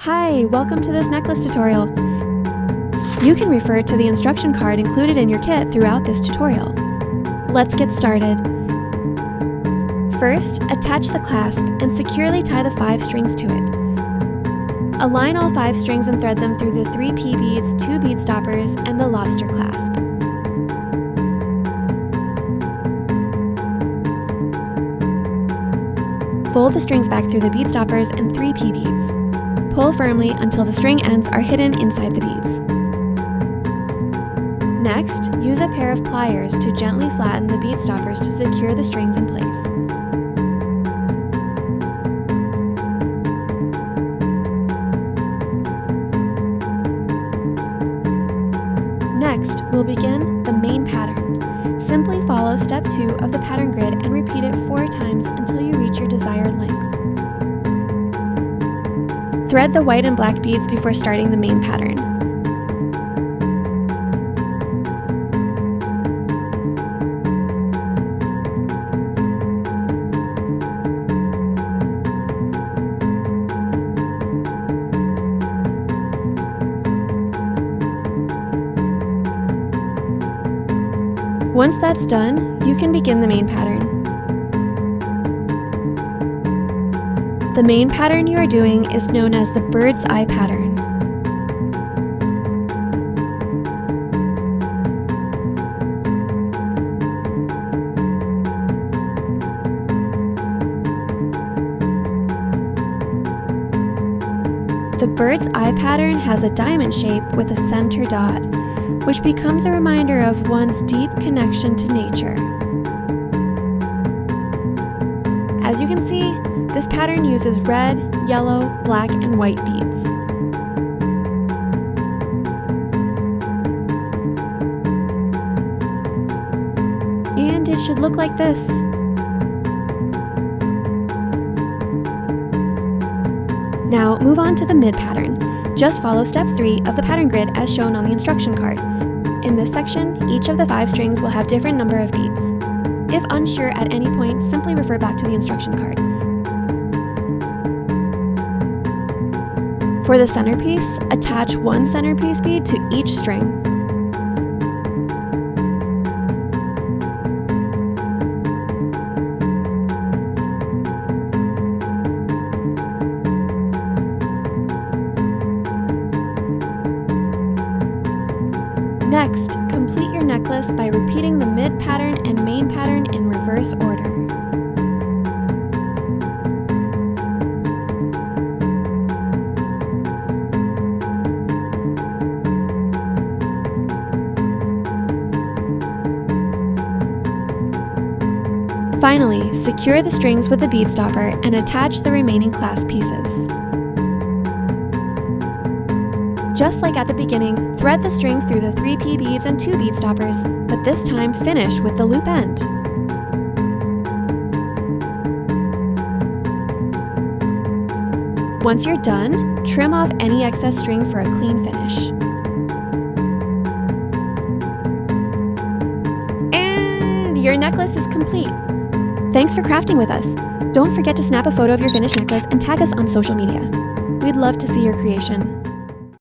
Hi, welcome to this necklace tutorial. You can refer to the instruction card included in your kit throughout this tutorial. Let's get started. First, attach the clasp and securely tie the 5 strings to it. Align all 5 strings and thread them through the 3 P beads, 2 bead stoppers, and the lobster clasp. Fold the strings back through the bead stoppers and 3 P beads. Pull firmly until the string ends are hidden inside the beads. Next, use a pair of pliers to gently flatten the bead stoppers to secure the strings in place. Next, we'll begin the main pattern. Simply follow step 2 of the pattern grid and repeat it 4 times until you reach your desired length. Thread the white and black beads before starting the main pattern. Once that's done, you can begin the main pattern. The main pattern you are doing is known as the bird's eye pattern. The bird's eye pattern has a diamond shape with a center dot, which becomes a reminder of one's deep connection to nature. As you can see, this pattern uses red, yellow, black, and white beads. And it should look like this. Now move on to the mid pattern. Just follow step 3 of the pattern grid as shown on the instruction card. In this section, each of the 5 strings will have different number of beads. If unsure at any point, simply refer back to the instruction card. For the centerpiece, attach 1 centerpiece bead to each string. Next, complete your necklace by repeating the mid pattern and main pattern in reverse order. Finally, secure the strings with the bead stopper and attach the remaining clasp pieces. Just like at the beginning, thread the strings through the 3 P beads and 2 bead stoppers, but this time finish with the loop end. Once you're done, trim off any excess string for a clean finish. And your necklace is complete! Thanks for crafting with us. Don't forget to snap a photo of your finished necklace and tag us on social media. We'd love to see your creation.